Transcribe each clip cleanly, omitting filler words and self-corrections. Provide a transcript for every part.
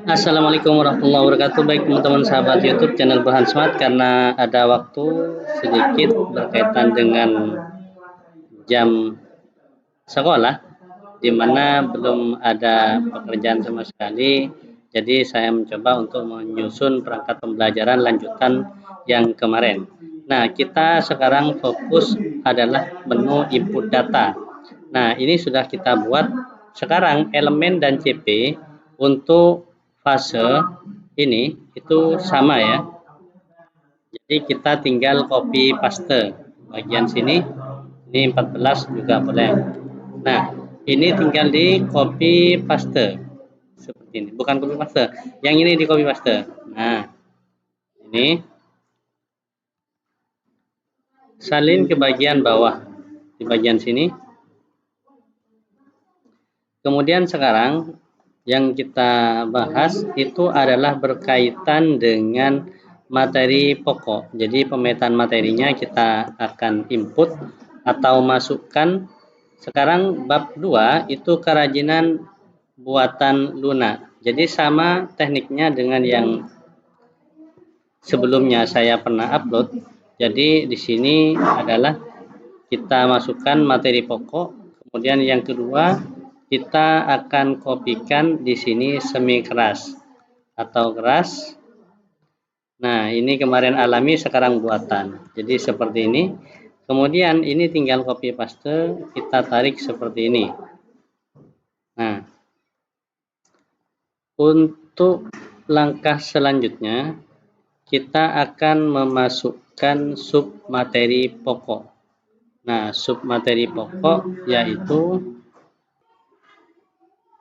Assalamualaikum warahmatullahi wabarakatuh. Baik teman-teman sahabat YouTube channel Burhan Smart, karena ada waktu sedikit berkaitan dengan jam sekolah di mana belum ada pekerjaan sama sekali. Jadi saya mencoba untuk menyusun perangkat pembelajaran lanjutan yang kemarin. Nah, kita sekarang fokus adalah menu input data. Nah, ini sudah kita buat. Sekarang elemen dan CP untuk fase ini itu sama ya. Jadi kita tinggal copy paste bagian sini. Ini 14 juga boleh. Nah, ini tinggal di copy paste seperti ini. Bukan copy paste, yang ini di copy paste. Nah, ini salin ke bagian bawah di bagian sini. Kemudian sekarang yang kita bahas itu adalah berkaitan dengan materi pokok. Jadi pemetaan materinya kita akan input atau masukkan. Sekarang bab 2 itu kerajinan buatan Luna. Jadi sama tekniknya dengan yang sebelumnya saya pernah upload. Jadi di sini adalah kita masukkan materi pokok. Kemudian yang kedua, kita akan kopikan di sini semi keras atau keras. Nah, ini kemarin alami, sekarang buatan. Jadi seperti ini. Kemudian ini tinggal copy paste, kita tarik seperti ini. Nah, untuk langkah selanjutnya kita akan memasukkan sub materi pokok. Nah, sub materi pokok yaitu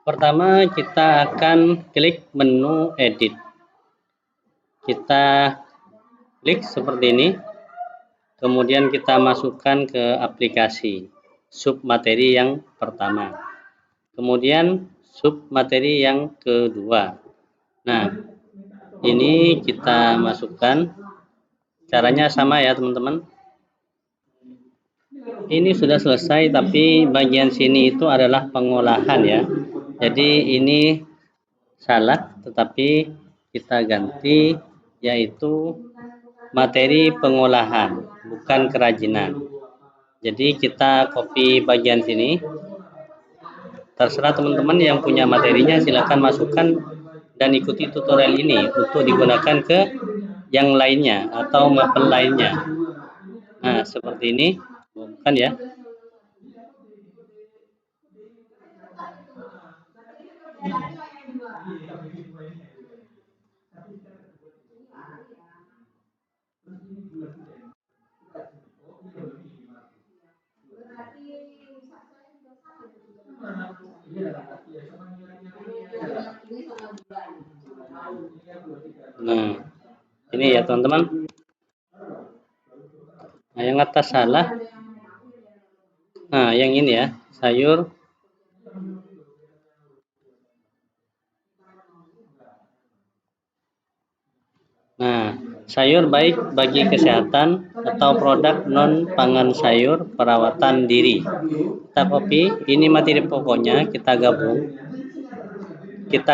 pertama kita akan klik menu edit. Kita klik seperti ini. Kemudian kita masukkan ke aplikasi sub materi yang pertama. Kemudian sub materi yang kedua. Nah, ini kita masukkan. Caranya sama ya teman-teman. Ini sudah selesai, tapi bagian sini itu adalah pengolahan ya. Jadi ini salah, tetapi kita ganti yaitu materi pengolahan, bukan kerajinan. Jadi kita copy bagian sini. Terserah teman-teman yang punya materinya, silakan masukkan dan ikuti tutorial ini untuk digunakan ke yang lainnya atau mapel lainnya. Nah, seperti ini, bukan ya? Nah, ini ya teman-teman. Nah, yang atas salah. Nah, yang ini ya, sayur. Nah, sayur baik bagi kesehatan atau produk non pangan sayur perawatan diri. Kita copy, ini materi pokoknya, kita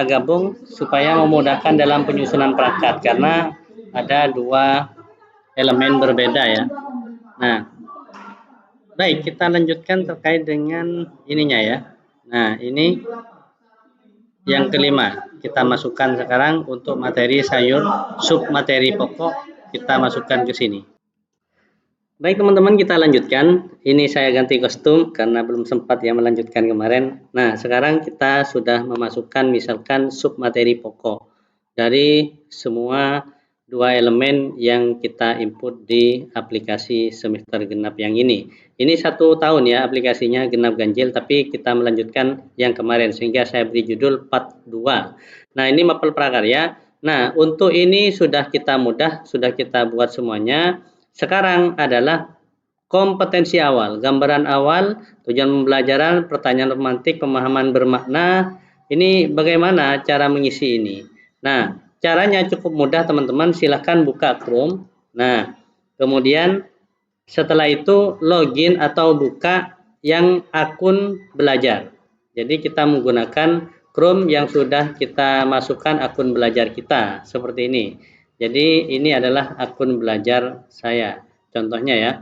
gabung supaya memudahkan dalam penyusunan perangkat karena ada dua elemen berbeda ya. Nah, baik, kita lanjutkan terkait dengan ininya ya. Nah, ini yang kelima, kita masukkan sekarang untuk materi sayur, sub materi pokok, kita masukkan ke sini. Baik teman-teman, kita lanjutkan. Ini saya ganti kostum karena belum sempat ya melanjutkan kemarin. Nah, sekarang kita sudah memasukkan misalkan sub materi pokok dari semua dua elemen yang kita input di aplikasi semester genap yang ini. Ini 1 tahun ya aplikasinya genap ganjil, tapi kita melanjutkan yang kemarin sehingga saya beri judul part 2. Nah, ini mapel prakarya. Nah, untuk ini sudah kita sudah kita buat semuanya. Sekarang adalah kompetensi awal, gambaran awal, tujuan pembelajaran, pertanyaan romantik, pemahaman bermakna. Ini bagaimana cara mengisi ini? Nah, caranya cukup mudah teman-teman, silahkan buka Chrome. Nah, kemudian setelah itu login atau buka yang akun belajar. Jadi kita menggunakan Chrome yang sudah kita masukkan akun belajar kita seperti ini. Jadi ini adalah akun belajar saya, contohnya ya.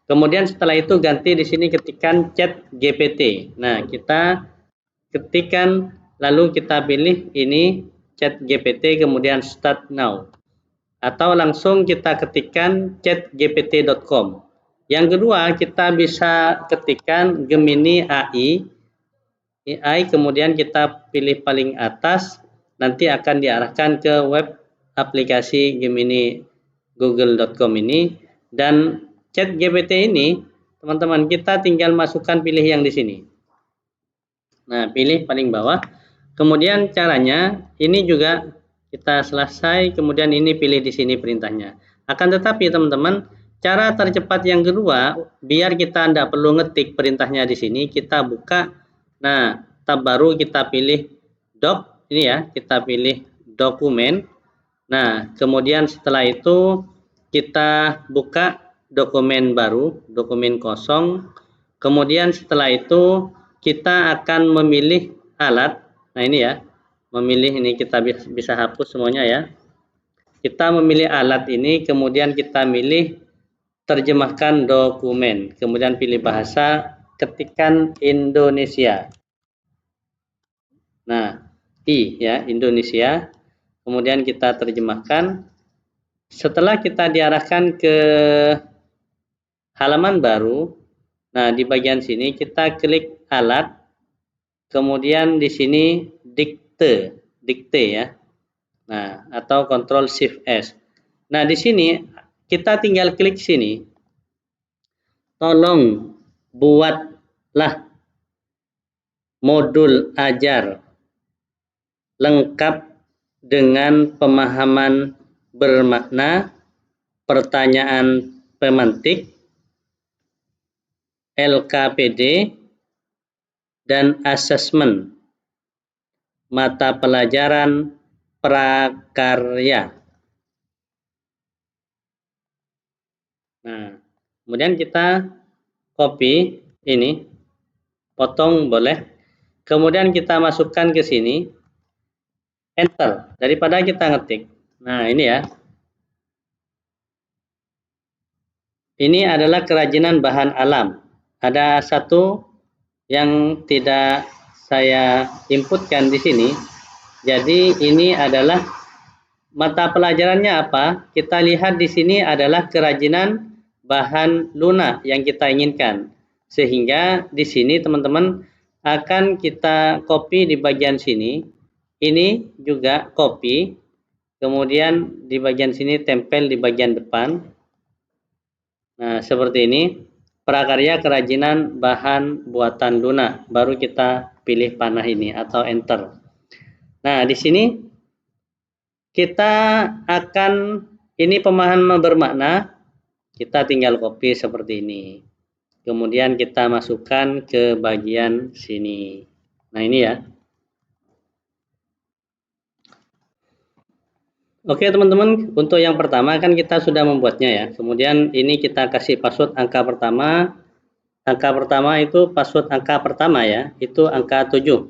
Kemudian setelah itu ganti di sini ketikkan chat GPT. Nah, kita ketikkan lalu kita pilih ini chat GPT kemudian start now. Atau langsung kita ketikkan chatgpt.com. Yang kedua, kita bisa ketikkan Gemini AI kemudian kita pilih paling atas, nanti akan diarahkan ke web aplikasi Gemini google.com ini. Dan chat GPT ini teman-teman kita tinggal masukkan pilih yang di sini. Nah, pilih paling bawah. Kemudian caranya ini juga kita selesai, kemudian ini pilih di sini perintahnya. Akan tetapi teman-teman, cara tercepat yang kedua, biar kita tidak perlu ngetik perintahnya di sini, kita buka. Nah, tab baru kita pilih doc, ini ya, kita pilih dokumen. Nah, kemudian setelah itu kita buka dokumen baru, dokumen kosong. Kemudian setelah itu kita akan memilih alat. Nah, ini ya, memilih ini kita bisa hapus semuanya ya. Kita memilih alat ini, kemudian kita milih terjemahkan dokumen, kemudian pilih bahasa, ketikkan Indonesia. Nah, ya, Indonesia. Kemudian kita terjemahkan. Setelah kita diarahkan ke halaman baru, nah di bagian sini kita klik alat, kemudian di sini dikte ya. Nah, atau Ctrl Shift S. Nah, di sini kita tinggal klik sini. Tolong buatlah modul ajar lengkap dengan pemahaman bermakna, pertanyaan pemantik, LKPD, dan asesmen mata pelajaran prakarya. Nah, kemudian kita copy ini, potong boleh, kemudian kita masukkan ke sini, enter, daripada kita ngetik. Nah, ini ya. Ini adalah kerajinan bahan alam. Ada satu yang tidak saya inputkan di sini. Jadi ini adalah mata pelajarannya apa? Kita lihat di sini adalah kerajinan bahan lunak yang kita inginkan. Sehingga di sini teman-teman akan kita copy di bagian sini. Ini juga copy. Kemudian di bagian sini tempel di bagian depan. Nah, seperti ini. Prakarya kerajinan bahan buatan lunak. Baru kita pilih panah ini atau enter. Nah, di sini kita akan, ini pemahaman bermakna, kita tinggal copy seperti ini. Kemudian kita masukkan ke bagian sini. Nah, ini ya. Oke teman-teman, untuk yang pertama kan kita sudah membuatnya ya. Kemudian ini kita kasih password angka pertama. Angka pertama itu password angka pertama ya, itu angka 7.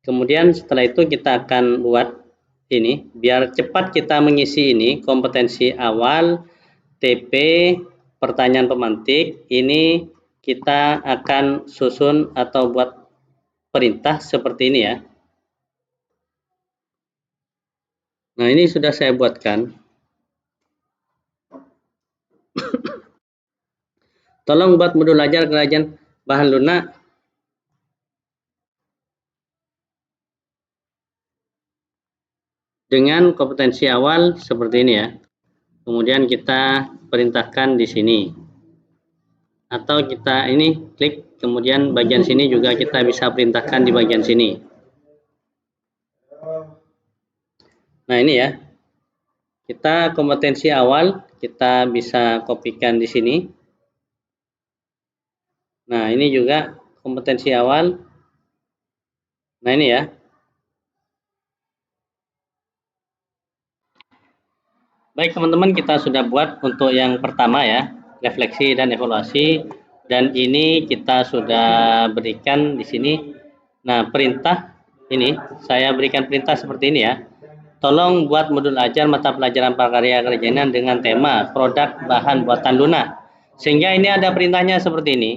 Kemudian setelah itu kita akan buat ini, biar cepat kita mengisi ini, kompetensi awal, TP, pertanyaan pemantik, ini kita akan susun atau buat perintah seperti ini ya. Nah, ini sudah saya buatkan. Tolong buat modul ajar kerajinan bahan lunak dengan kompetensi awal seperti ini ya. Kemudian kita perintahkan di sini. Atau kita ini klik, kemudian bagian sini juga kita bisa perintahkan di bagian sini. Nah, ini ya. Kita kompetensi awal, kita bisa kopikan di sini. Nah, ini juga kompetensi awal. Nah, ini ya. Baik teman-teman, kita sudah buat untuk yang pertama ya, refleksi dan evaluasi. Dan ini kita sudah berikan di sini. Nah, perintah ini saya berikan perintah seperti ini ya. Tolong buat modul ajar mata pelajaran prakarya kerajinan dengan tema produk bahan buatan Luna. Sehingga ini ada perintahnya seperti ini.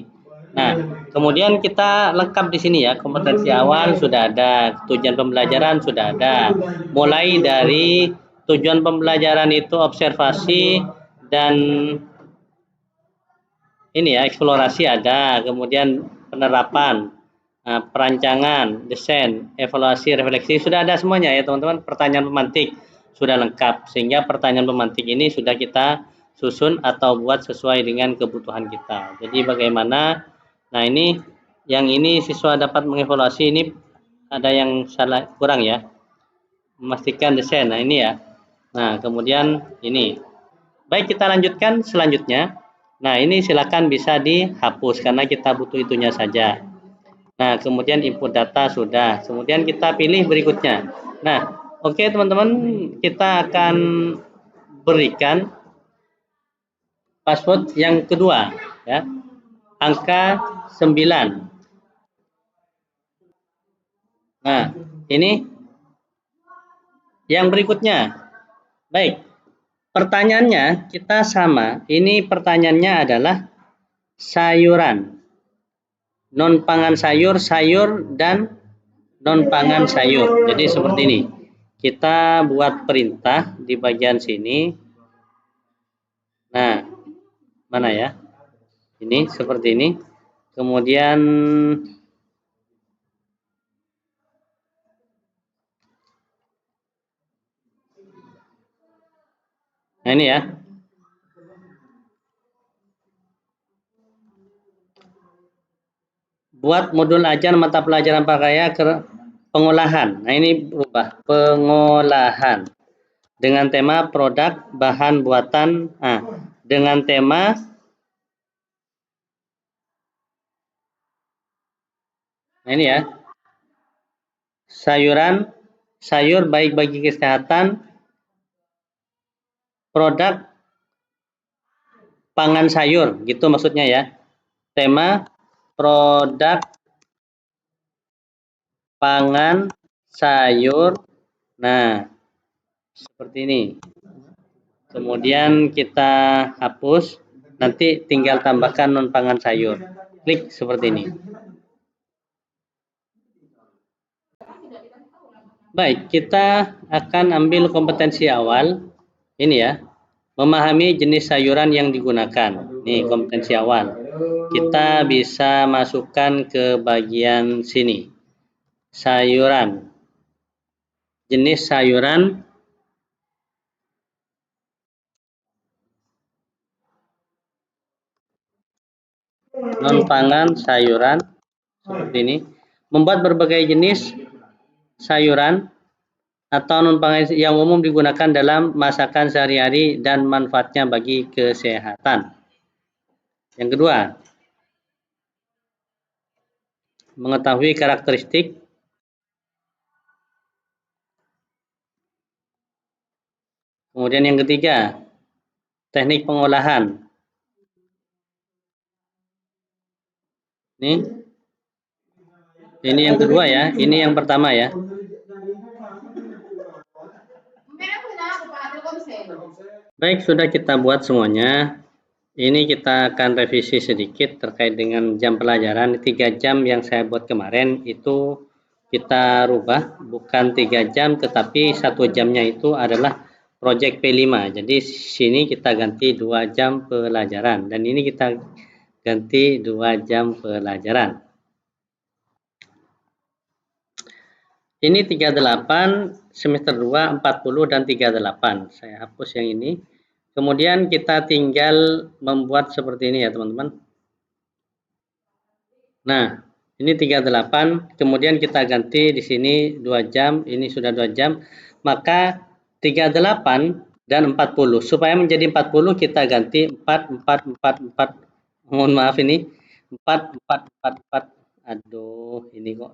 Nah, kemudian kita lengkap di sini ya, kompetensi awal sudah ada, tujuan pembelajaran sudah ada. Mulai dari tujuan pembelajaran itu observasi dan ini ya, eksplorasi ada, kemudian penerapan, perancangan, desain, evaluasi, refleksi sudah ada semuanya ya teman-teman. Pertanyaan pemantik sudah lengkap, sehingga pertanyaan pemantik ini sudah kita susun atau buat sesuai dengan kebutuhan kita. Jadi bagaimana? Nah ini yang ini siswa dapat mengevaluasi, ini ada yang salah kurang ya, memastikan desain. Nah ini ya. Nah kemudian ini. Baik, kita lanjutkan selanjutnya. Nah, ini silakan bisa dihapus karena kita butuh itunya saja. Nah, kemudian input data sudah. Kemudian kita pilih berikutnya. Nah, oke teman-teman, kita akan berikan password yang kedua ya. Angka 9. Nah, ini yang berikutnya. Baik. Pertanyaannya kita sama. Ini pertanyaannya adalah sayuran. Non pangan sayur, sayur dan non pangan sayur. Jadi seperti ini. Kita buat perintah di bagian sini. Nah, mana ya? Ini seperti ini. Kemudian nah ini ya. Buat modul ajar mata pelajaran prakarya pengolahan. Nah, ini berubah pengolahan dengan tema produk bahan buatan. Nah, dengan tema nah ini ya. Sayur baik bagi kesehatan, produk pangan sayur, gitu maksudnya ya. Tema produk pangan sayur. Nah, seperti ini. Kemudian kita hapus, nanti tinggal tambahkan non pangan sayur. Klik seperti ini. Baik, kita akan ambil kompetensi awal. Ini ya, memahami jenis sayuran yang digunakan. Nih, kompetensi awal. Kita bisa masukkan ke bagian sini. Sayuran. Jenis sayuran non pangan sayuran seperti ini. Membuat berbagai jenis sayuran atau non pangan yang umum digunakan dalam masakan sehari-hari dan manfaatnya bagi kesehatan. Yang kedua, mengetahui karakteristik kemudian yang ketiga, teknik pengolahan. Ini yang kedua ya, ini yang pertama ya. Baik, sudah kita buat semuanya. Ini kita akan revisi sedikit terkait dengan jam pelajaran. 3 jam yang saya buat kemarin itu kita rubah, bukan 3 jam tetapi 1 jamnya itu adalah project P5. Jadi sini kita ganti 2 jam pelajaran dan ini kita ganti 2 jam pelajaran. Ini 38, semester 2, 40 dan 38. Saya hapus yang ini. Kemudian kita tinggal membuat seperti ini ya teman-teman. Nah, ini 38, kemudian kita ganti di sini 2 jam, ini sudah 2 jam. Maka 38 dan 40. Supaya menjadi 40 kita ganti 4, 4, 4, 4. Mohon maaf ini. 4, 4, 4, 4. Aduh, ini kok.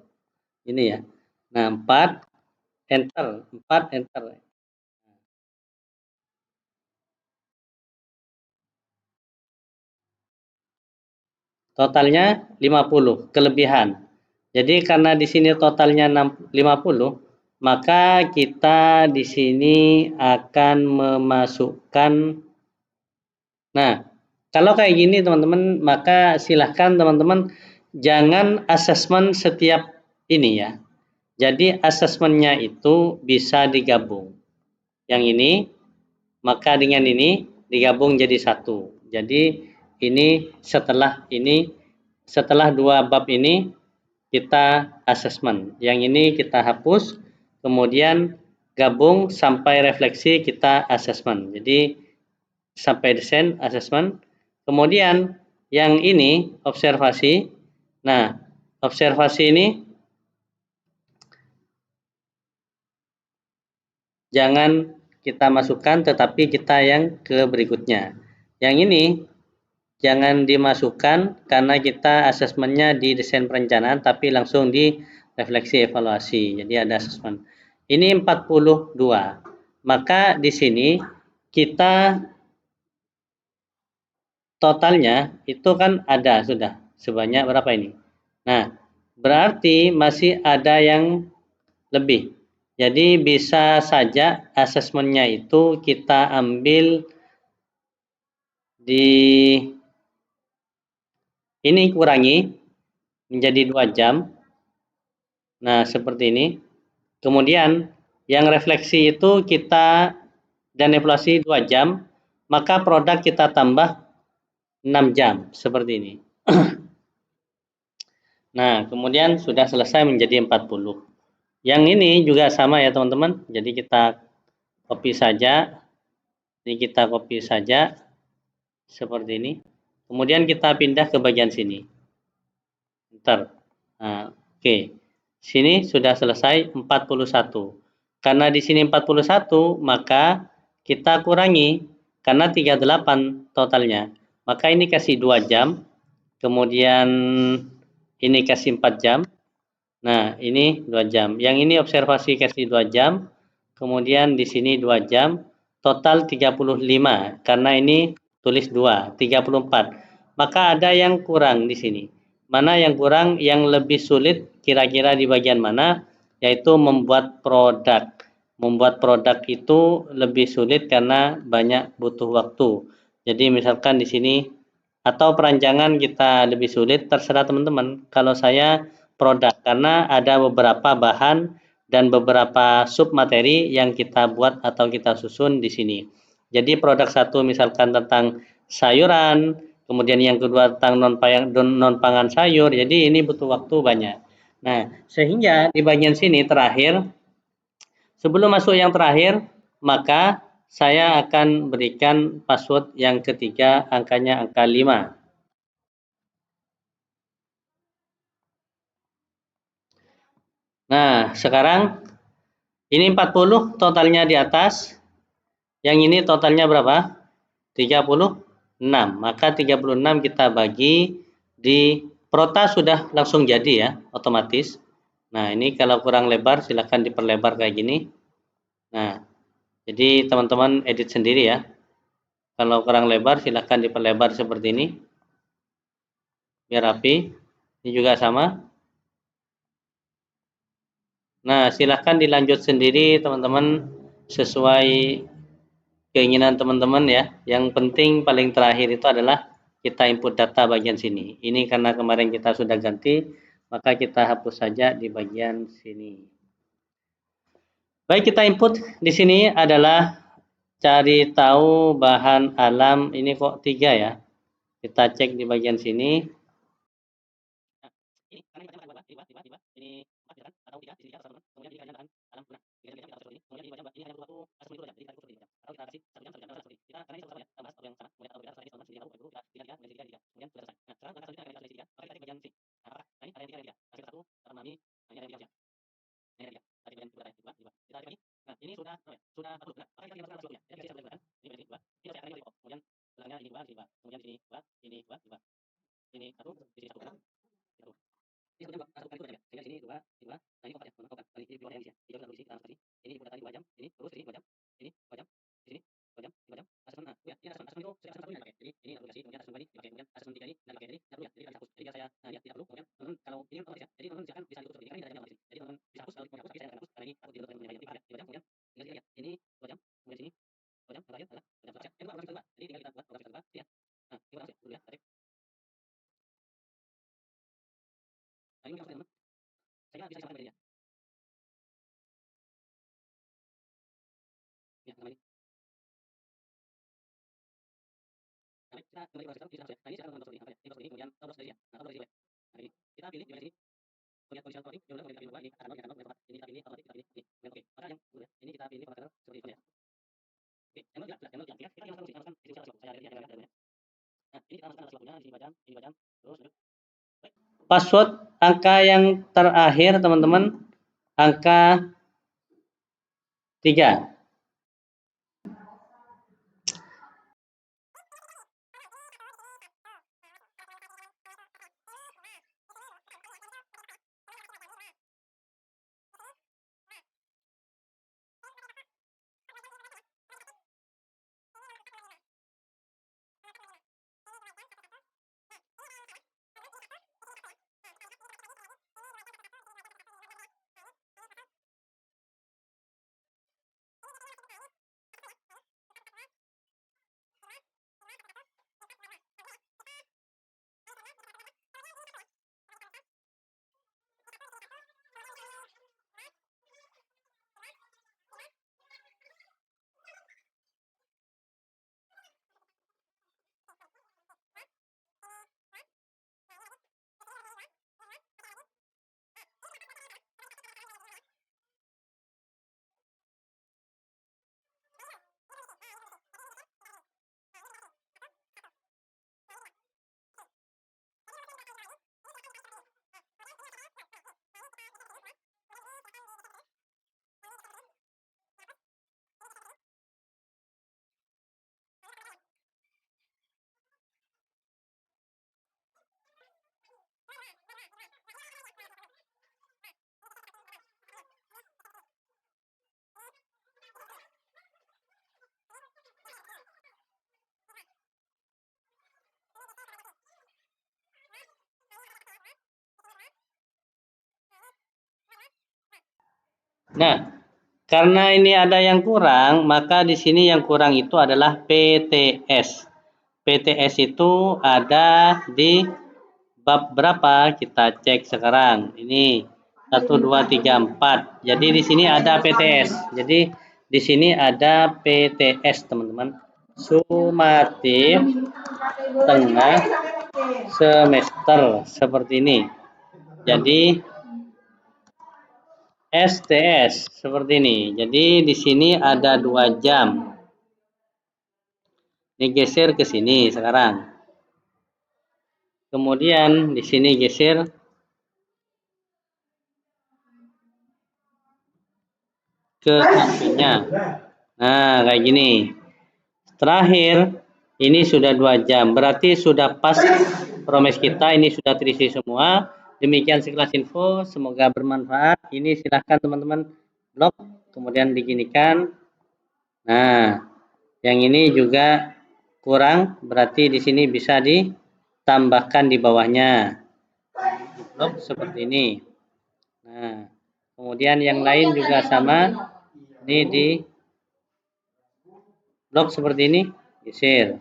Ini ya. Nah, 4, enter. 4, enter. Totalnya 50, kelebihan. Jadi karena di sini totalnya 50, maka kita di sini akan memasukkan. Nah, kalau kayak gini teman-teman, maka silahkan teman-teman jangan asesmen setiap ini ya. Jadi asesmennya itu bisa digabung. Yang ini, maka dengan ini digabung jadi satu. Jadi setelah dua bab ini kita asesmen. Yang ini kita hapus, kemudian gabung sampai refleksi kita asesmen. Jadi sampai desain asesmen. Kemudian yang ini observasi. Nah, observasi ini jangan kita masukkan, tetapi kita yang ke berikutnya. Yang ini jangan dimasukkan karena kita asesmennya di desain perencanaan, tapi langsung di refleksi evaluasi. Jadi ada asesmen. Ini 42. Maka di sini kita totalnya itu kan ada sudah sebanyak berapa ini. Nah, berarti masih ada yang lebih. Jadi bisa saja asesmennya itu kita ambil di ini kurangi menjadi 2 jam. Nah, seperti ini. Kemudian yang refleksi itu kita dan evaluasi 2 jam, maka produk kita tambah 6 jam seperti ini. Nah, kemudian sudah selesai menjadi 40. Yang ini juga sama ya teman-teman. Jadi kita copy saja. Ini kita copy saja seperti ini. Kemudian kita pindah ke bagian sini. Bentar. Nah, oke. Sini sudah selesai 41. Karena di sini 41, maka kita kurangi karena 38 totalnya. Maka ini kasih 2 jam. Kemudian ini kasih 4 jam. Nah, ini 2 jam. Yang ini observasi kasih 2 jam. Kemudian di sini 2 jam. Total 35. Karena ini tulis 2, 34. Maka ada yang kurang di sini. Mana yang kurang, yang lebih sulit kira-kira di bagian mana? Yaitu membuat produk. Membuat produk itu lebih sulit karena banyak butuh waktu. Jadi misalkan di sini atau perancangan kita lebih sulit, terserah teman-teman. Kalau saya produk karena ada beberapa bahan dan beberapa sub materi yang kita buat atau kita susun di sini. Jadi produk satu misalkan tentang sayuran, kemudian yang kedua tentang non pangan sayur. Jadi ini butuh waktu banyak. Nah, sehingga di bagian sini terakhir, sebelum masuk yang terakhir, maka saya akan berikan password yang ketiga, angkanya angka 5. Nah, sekarang ini 40 totalnya di atas. Yang ini totalnya berapa? 36. Maka 36 kita bagi di prota sudah langsung jadi ya, otomatis. Nah, ini kalau kurang lebar silahkan diperlebar kayak gini. Nah, jadi teman-teman edit sendiri ya. Kalau kurang lebar silahkan diperlebar seperti ini. Biar rapi. Ini juga sama. Nah, silahkan dilanjut sendiri teman-teman sesuai keinginan teman-teman ya. Yang penting paling terakhir itu adalah kita input data bagian sini. Ini karena kemarin kita sudah ganti, maka kita hapus saja di bagian sini. Baik, kita input di sini adalah cari tahu bahan alam. Ini kok 3 ya. Kita cek di bagian sini. Ini karena ini bahan alam, ini 4 kan atau 3 di sini atau teman-teman. Kemudian ini bahan alam guna. Kemudian kita seperti ini. Kemudian ini 2 jam, ini hanya butuh waktu 10 jam. Jadi kita seperti ini. Atau kita kasih 1 jam, 1 jam, 1 jam seperti ini. Kita karena ini sama ya, kita bahas yang sama. Kemudian atau kita selesai teman-teman sendiri tahu dulu kita 3 3, kemudian 3 3. Kemudian sudah selesai. Nah, sekarang langkah selanjutnya kita selesai 3, maka kita cek bagian sini. Nah, apakah nah, ini ada yang 3 ada yang 3. Hasil 1 sama ini, ini ada yang 3 saja. Ini ada 3. Tadi bagian 2 ada 2. Kita cek lagi. Nah, ini sudah sudah 40 benar. Maka kita tinggal masukkan seluruhnya. Jadi kita boleh gunakan. Ini bagian 2. Ini selesai karena ini dari kemudian belakangnya ini 2, sini 2. Kemudian di sini 2, ini 2, 2. Ini 1, di sini 1 benar. Ini sebetulnya masukkan itu ya. Sehingga di sini 2, di 2. Nah, ini 4 ya. Teman-teman, ini 2 yang di sini. Ini 2 yang di sini, ini. Ini udah tadi 2 jam, ini terus ini 2 jam. Ini 2 jam. Di sini Password angka yang terakhir teman-teman, angka 3. Nah, karena ini ada yang kurang, maka di sini yang kurang itu adalah PTS. PTS itu ada di bab berapa? Kita cek sekarang. Ini 1 2 3 4. Jadi di sini ada PTS. Jadi di sini ada PTS, teman-teman. Sumatif tengah semester seperti ini. Jadi STS seperti ini. Jadi di sini ada 2 jam. Ini geser ke sini sekarang. Kemudian di sini geser ke sampingnya. Nah, kayak gini. Terakhir, ini sudah 2 jam. Berarti sudah pas promes kita. Ini sudah terisi semua. Demikian sekelas info. Semoga bermanfaat. Ini silahkan teman-teman blok. Kemudian diginikan. Nah, yang ini juga kurang. Berarti di sini bisa ditambahkan di bawahnya. Blok seperti ini. Nah, kemudian yang lain juga sama. Ini di blok seperti ini, geser.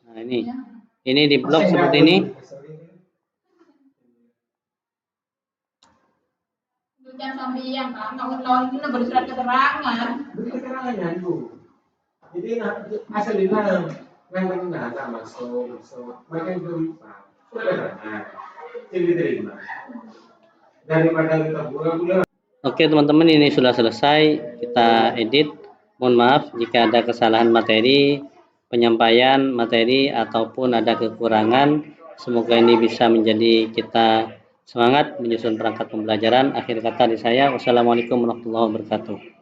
Nah, ini di blok seperti ini. Jadi hasilnya yang masuk makin berlimpah. Jadi diterima. Daripada kita buang-buang. Oke teman-teman, ini sudah selesai kita edit. Mohon maaf jika ada kesalahan materi, penyampaian materi ataupun ada kekurangan. Semoga ini bisa menjadi kita semangat menyusun perangkat pembelajaran. Akhir kata dari saya, wassalamualaikum warahmatullahi wabarakatuh.